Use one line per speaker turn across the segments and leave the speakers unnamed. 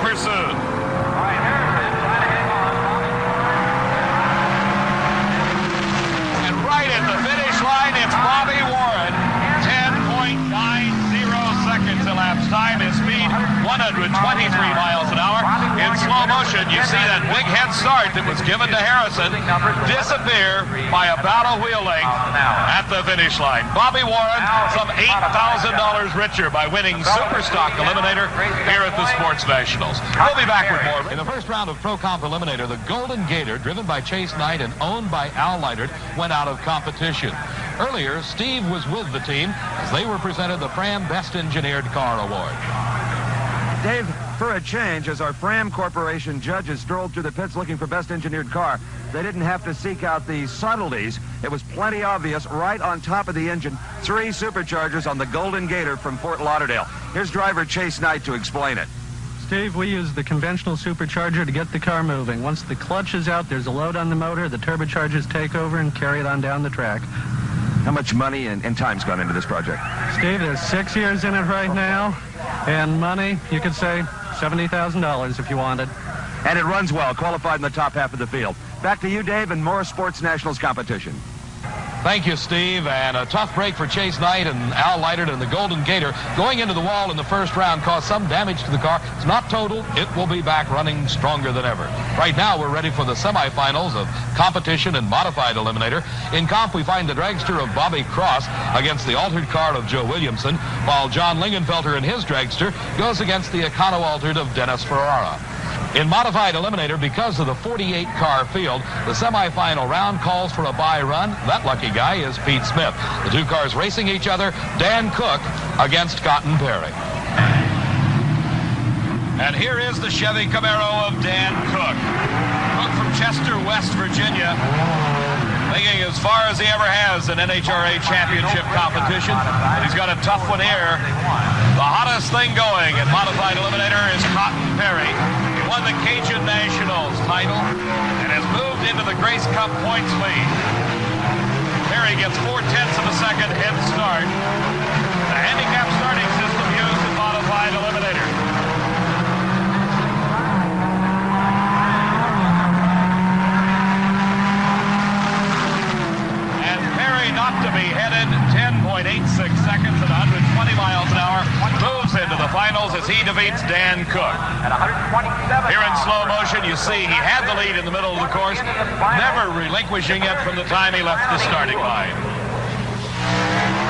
pursuit. And right at the finish line, it's Bobby Warren. 10.90 seconds elapsed time. His speed, 123 miles an hour. In slow motion, you see that big head start that was given to Harrison disappear by about a wheel length at the finish line. Bobby Warren, some $8,000 richer by winning Superstock Eliminator here at the Sports Nationals. We'll be back with more. In the first round of Pro Comp Eliminator, the Golden Gator, driven by Chase Knight and owned by Al Leitert, went out of competition. Earlier, Steve was with the team as they were presented the Fram Best Engineered Car Award.
Dave, for a change, as our Fram Corporation judges strolled through the pits looking for best engineered car, they didn't have to seek out the subtleties. It was plenty obvious right on top of the engine. 3 superchargers on the Golden Gator from Fort Lauderdale. Here's driver Chase Knight to explain it.
Steve, we use the conventional supercharger to get the car moving. Once the clutch is out, there's a load on the motor, the turbochargers take over and carry it on down the track.
How much money and time's gone into this project?
Steve, there's 6 years in it right now, and money, you could say $70,000 if you wanted.
And it runs well, qualified in the top half of the field. Back to you, Dave, and more Sports Nationals competition.
Thank you, Steve. And a tough break for Chase Knight and Al Leitert and the Golden Gator. Going into the wall in the first round caused some damage to the car. It's not total. It will be back running stronger than ever. Right now, we're ready for the semifinals of competition and modified eliminator. In comp, we find the dragster of Bobby Cross against the altered car of Joe Williamson, while John Lingenfelter in his dragster goes against the econo-altered of Dennis Ferrara. In modified eliminator, because of the 48-car field, the semifinal round calls for a bye run. That lucky guy is Pete Smith. The 2 cars racing each other, Dan Cook against Cotton Perry. And here is the Chevy Camaro of Dan Cook. Cook from Chester, West Virginia, making as far as he ever has in NHRA championship competition. But he's got a tough one here. The hottest thing going in modified eliminator is Cotton Perry. Won the Cajun Nationals title and has moved into the Grace Cup points lead. Perry gets 0.4 seconds head start. The handicap starting system used in modified eliminator. And Perry not to be headed 10.86 seconds at 120 miles an hour. Moves into the finals as he defeats Dan Cook. Here in slow motion, you see he had the lead in the middle of the course, never relinquishing it from the time he left the starting line.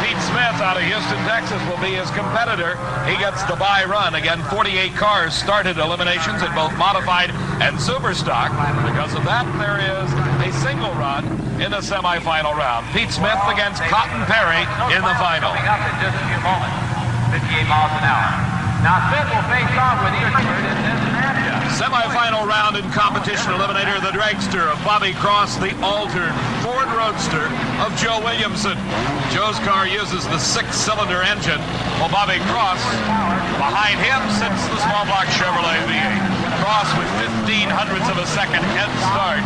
Pete Smith out of Houston, Texas will be his competitor. He gets the bye run. Again, 48 cars started eliminations in both modified and superstock. Because of that, there is a single run in the semifinal round. Pete Smith against Cotton Perry in the final.
Coming up in just a few moments, 58 miles an hour. Now Smith will face off with either in this matchup.
Semi-final round in competition eliminator, the dragster of Bobby Cross, the altered Ford Roadster of Joe Williamson. Joe's car uses the 6-cylinder engine, while Bobby Cross, behind him sits the small block Chevrolet V8. Cross with 0.15 of a second head start.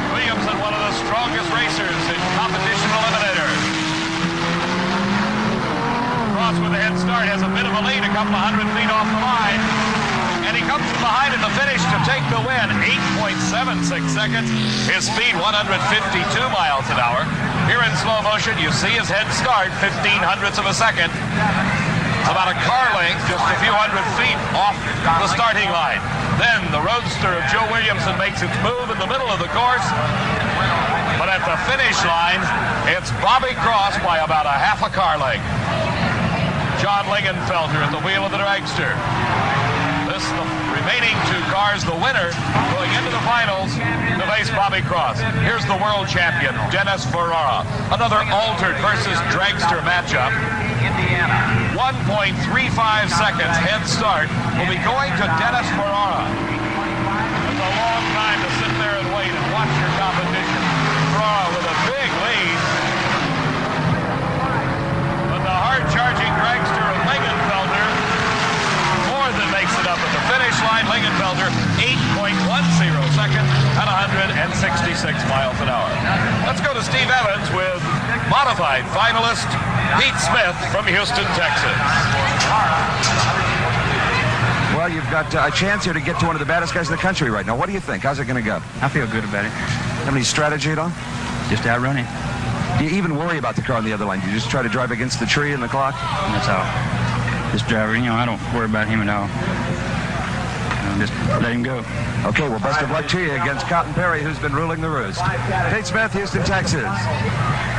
Williamson, one of the strongest racers in competition eliminator. Cross with a head start has a bit of a lead, a couple of 100 feet off the line. And he comes from behind in the finish to take the win, 8.76 seconds. His speed, 152 miles an hour. Here in slow motion, you see his head start, 0.15 of a second. It's about a car length, just a few 100 feet off the starting line. Then the Roadster of Joe Williamson makes its move in the middle of the course. But at the finish line, it's Bobby Cross by about a half a car length. John Lingenfelter at the wheel of the dragster. The remaining 2 cars, the winner, going into the finals to face Bobby Cross. Here's the world champion, Dennis Ferrara. Another altered versus dragster matchup. 1.35 seconds head start will be going to Dennis Ferrara. It's a long time to sit there and wait and watch your competition. Ferrara with a big lead. But the hard-charging dragster of Lingenfelter more than makes it up at the finish line. Lingenfelter, 8.10 seconds at 166 miles an hour. Let's go to Steve Evans with modified finalist Pete Smith from Houston, Texas.
Well, you've got a chance here to get to one of the baddest guys in the country right now. What do you think? How's it going to go?
I feel good about it.
Have any strategy at all?
Just outrun it.
Do you even worry about the car on the other line? Do you just try to drive against the tree and the clock?
That's all. This driver, I don't worry about him at all. Just let him go.
Okay, well, best of luck to you against Cotton Perry, who's been ruling the roost. Pete Smith, Houston, Texas.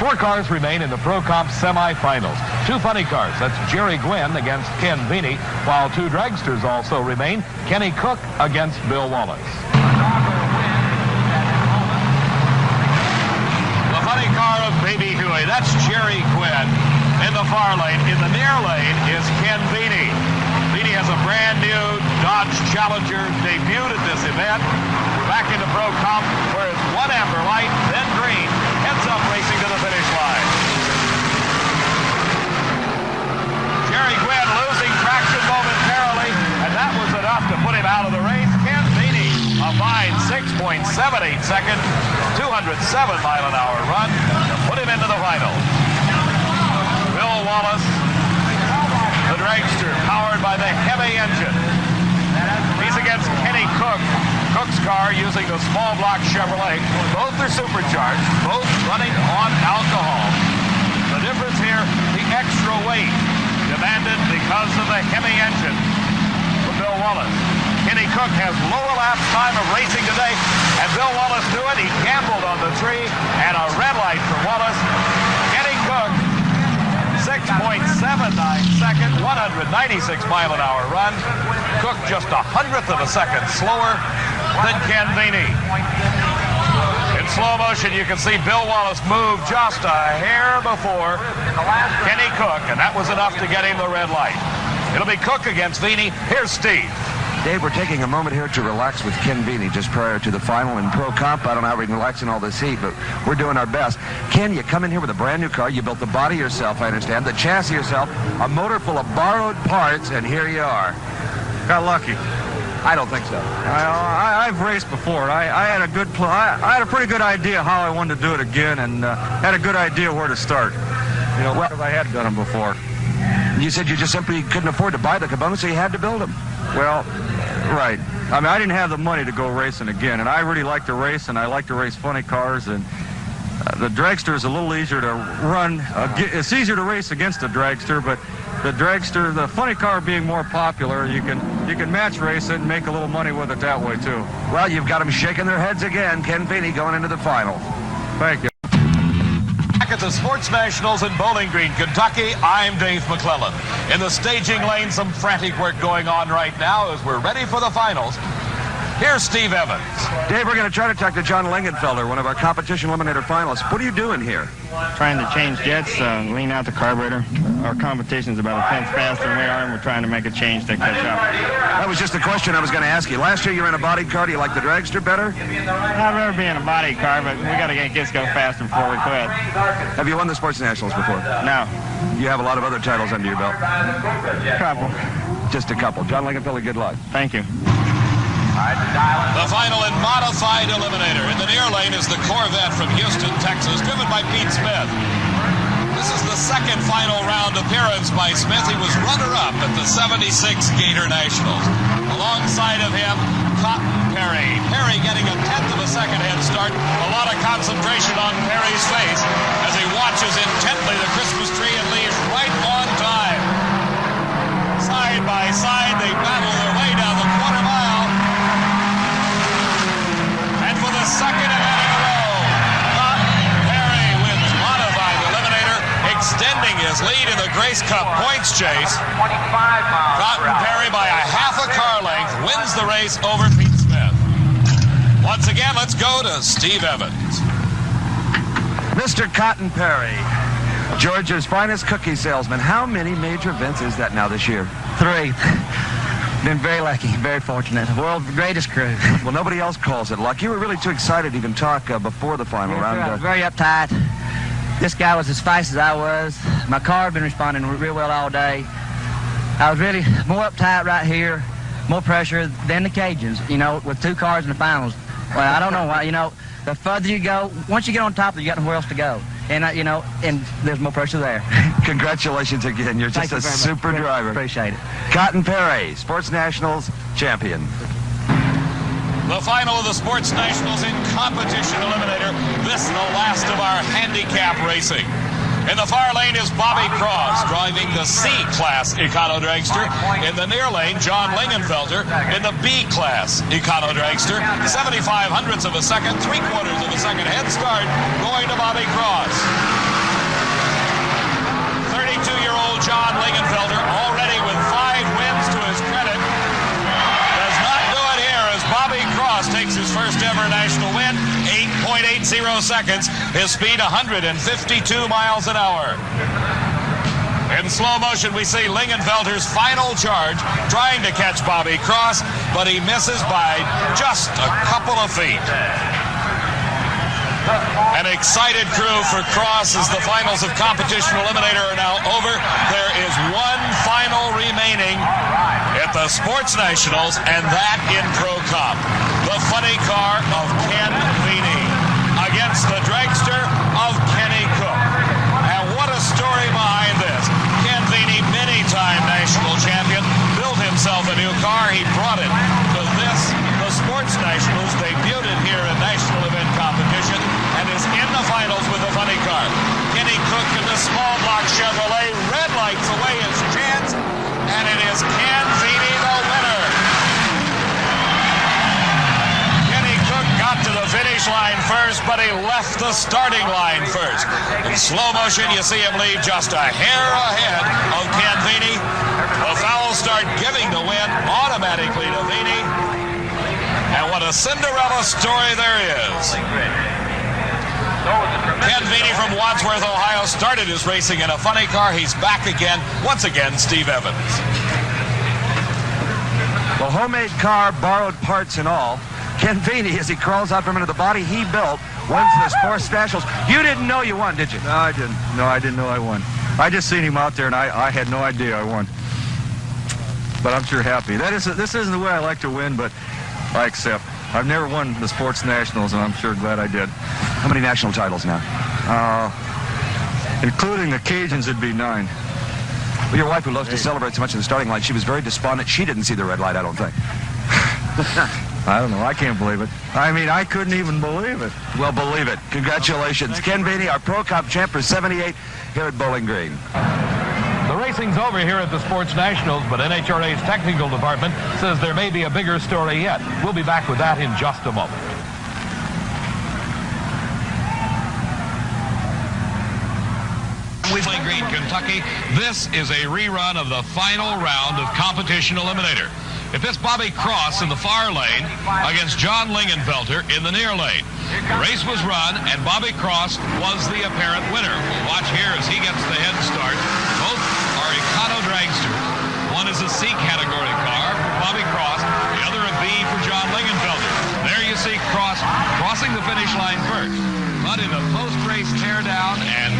4 cars remain in the Pro Comp semifinals. 2 funny cars. That's Jerry Gwynn against Ken Veeney, while 2 dragsters also remain. Kenny Cook against Bill Wallace. The funny car of Baby Huey. That's Jerry Gwynn. In the far lane, in the near lane, is Ken Veeney. Veeney has a brand new Dodge Challenger, debuted at this event. We're back into Pro Comp, where it's 1 amber light, then green. Heads up racing to the finish line. Jerry Gwynn losing traction momentarily, and that was enough to put him out of the race. Ken Veeney, a fine 6.78 seconds, 207-mile-an-hour run to put him into the final. Bill Wallace, the dragster, powered by the heavy engine. He's against Kenny Cook. Cook's car using the small block Chevrolet. Both are supercharged, both running on alcohol. The difference here, the extra weight demanded because of the heavy engine for Bill Wallace. Kenny Cook has lower lap time of racing today, and Bill Wallace knew it. He gambled on the tree, and a red light for Wallace. Kenny Cook, 6.79 second, 196-mile-an-hour run. Cook just 100th of a second slower than Ken Veeney. In slow motion, you can see Bill Wallace move just a hair before Kenny Cook, and that was enough to get him the red light. It'll be Cook against Veeney. Here's Steve.
Dave, we're taking a moment here to relax with Ken Veeney just prior to the final in Pro Comp. I don't know how we can relax in all this heat, but we're doing our best. Ken, you come in here with a brand new car. You built the body yourself, I understand, the chassis yourself, a motor full of borrowed parts, and here you are.
Got lucky.
I don't think so.
I've raced before. I had a good I had a pretty good idea how I wanted to do it again, and had a good idea where to start. Because I had done them before.
You said you just simply couldn't afford to buy the components, so you had to build them.
Well, right. I mean, I didn't have the money to go racing again, and I really like to race, and I like to race funny cars, and the dragster is a little easier to run. It's easier to race against a dragster, but the dragster, the funny car being more popular, you can match race it and make a little money with it that way too.
Well, you've got them shaking their heads again. Ken Veeney going into the final.
Thank you.
Back at the Sports Nationals in Bowling Green, Kentucky, I'm Dave McClellan. In the staging lane, some frantic work going on right now as we're ready for the finals. Here's Steve Evans.
Dave, we're going to try to talk to John Lingenfelder, one of our competition eliminator finalists. What are you doing here?
Trying to change jets, lean out the carburetor. Our competition's about a tenth faster than we are, and we're trying to make a change to catch up.
That was just the question I was going to ask you. Last year you were in a body car. Do you like the dragster better?
I'd rather be in a body car, but we got to get Gisco faster before we quit.
Have you won the Sports Nationals before?
No.
You have a lot of other titles under your belt.
Couple.
Just a couple. John Lingenfelder, good luck.
Thank you.
The final in modified Eliminator. In the near lane is the Corvette from Houston, Texas, driven by Pete Smith. This is the second final round appearance by Smith. He was runner-up at the 76 Gator Nationals. Alongside of him, Cotton Perry. Perry getting a tenth of a second head start. A lot of concentration on Perry's face as he watches intently the Christmas tree and leaves right on time. Side by side, they battle their way down the quarter mile. And for the second event in a row, Cotton Perry wins modified Eliminator, extending his lead in the Grace Cup points chase.
25 miles.
Cotton Perry by a half a car length wins the race over Pete Smith. Once again, let's go to Steve Evans.
Mr. Cotton Perry, Georgia's finest cookie salesman. How many major events is that now this year?
3. Been very lucky, very fortunate. World's greatest crew.
Well, nobody else calls it luck. You were really too excited to even talk before the final round.
Very uptight. This guy was as fast as I was. My car had been responding real well all day. I was really more uptight right here, more pressure than the Cajuns, with 2 cars in the finals. Well, I don't know why, the further you go, once you get on top, you got nowhere else to go. and and there's more pressure there.
Congratulations again. You're just
Thank you
a
very much.
super driver.
Appreciate it.
Cotton Perry, Sports Nationals champion.
The final of the Sports Nationals in competition eliminator. This is the last of our handicap racing. In the far lane is Bobby Cross driving the C-Class Econo Dragster. In the near lane, John Lingenfelter in the B-Class Econo Dragster. 75 hundredths of a second, 3/4 of a second head start going to Bobby Cross. 32-year-old John Lingenfelter already with 5 wins to his credit. Does not do it here as Bobby Cross takes his first ever national win. 8.80 seconds. His speed 152 miles an hour. In slow motion, we see Lingenfelter's final charge, trying to catch Bobby Cross, but he misses by just a couple of feet. An excited crew for Cross as the finals of competition eliminator are now over. There is one final remaining at the Sports Nationals, and that in Pro Cup. The funny car of Ken Veeney against the dragster of Kenny Cook. And what a story behind this. Ken Veeney, many-time national champion, built himself a new car. He brought it to this, the Sports Nationals, debuted it here in national event competition, and is in the finals with the funny car. Kenny Cook in the small block Chevrolet, red lights away his chance, and it is Ken Veeney the winner. Kenny Cook got to the finish line first, but he left the starting line first. In slow motion, you see him leave just a hair ahead of Ken Veeney. The foul start giving the win automatically to Veeney. And what a Cinderella story there is. Ken Veeney from Wadsworth, Ohio, started his racing in a funny car. He's back again. Once again, Steve Evans.
Well, homemade car, borrowed parts and all. Ken Veeney, as he crawls out from under the body he built, wins the Sports Nationals. You didn't know you won, did you?
No, I didn't. No, I didn't know I won. I just seen him out there, and I had no idea I won. But I'm sure happy. This isn't the way I like to win, but I accept. I've never won the Sports Nationals, and I'm sure glad I did.
How many national titles now?
Including the Cajuns, it'd be 9.
Well, your wife, who loves to celebrate so much in the starting line, she was very despondent. She didn't see the red light, I don't think.
I don't know. I can't believe it. I mean, I couldn't even believe it.
Well, believe it. Congratulations. Ken Veeney, our Pro Cup champ for 78 here at Bowling Green.
The racing's over here at the Sports Nationals, but NHRA's technical department says there may be a bigger story yet. We'll be back with that in just a moment. Bowling Green, Kentucky. This is a rerun of the final round of competition eliminator. If it's Bobby Cross in the far lane against John Lingenfelter in the near lane. The race was run, and Bobby Cross was the apparent winner. We'll watch here as he gets the head start. Both are Econo dragsters. One is a C category car for Bobby Cross, the other a B for John Lingenfelter. There you see Cross crossing the finish line first. But in a post-race teardown and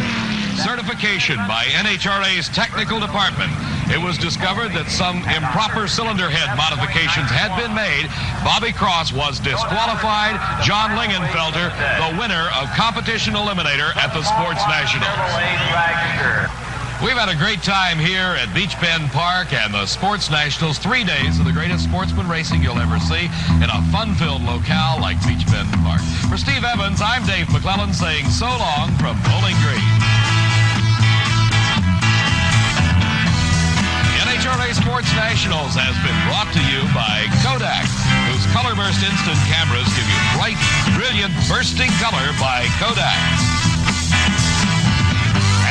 certification by NHRA's technical department, it was discovered that some improper cylinder head modifications had been made. Bobby Cross was disqualified. John Lingenfelter, the winner of Competition Eliminator at the Sports Nationals. We've had a great time here at Beech Bend Park and the Sports Nationals. 3 days of the greatest sportsman racing you'll ever see in a fun-filled locale like Beech Bend Park. For Steve Evans, I'm Dave McClellan saying so long from Bowling Green. NHRA Sports Nationals has been brought to you by Kodak, whose color burst instant cameras give you bright, brilliant, bursting color by Kodak.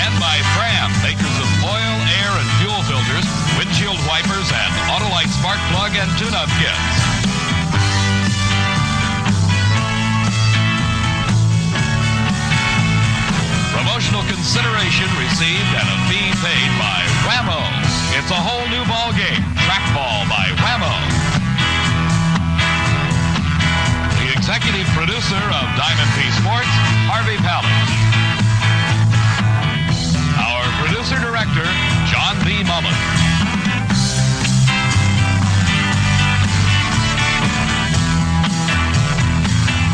And by Fram, makers of oil, air, and fuel filters, windshield wipers, and Autolite spark plug and tune-up kits. Promotional consideration received and a fee paid by Ramo. It's a whole new ball game. Trackball by Ramo. The executive producer of Diamond P Sports, Harvey Palish. Our producer-director, John B. Mullen.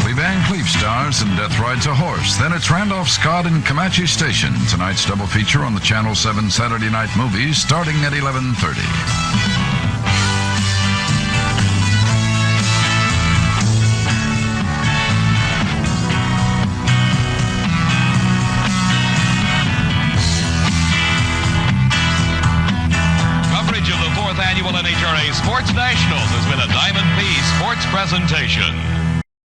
We Van Cleef stars Jackson death rides a horse. Then it's Randolph Scott and Comanche Station. Tonight's double feature on the Channel 7 Saturday Night Movies starting at 11:30.
Annual NHRA Sports Nationals has been a Diamond P Sports presentation.